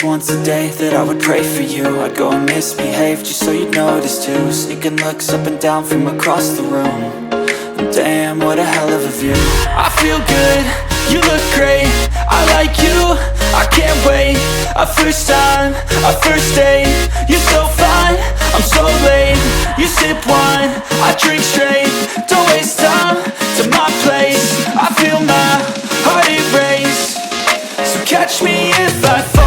just once a day that I would pray for you. I'd go and misbehave just so you'd notice too. Sneaking looks up and down from across the room. And damn, what a hell of a view. I feel good, you look great, I like you, I can't wait. A first time, a first date, you're so fine, I'm so late. You sip wine, I drink straight, don't waste time to my place. I feel my heart erase, so catch me if I fall.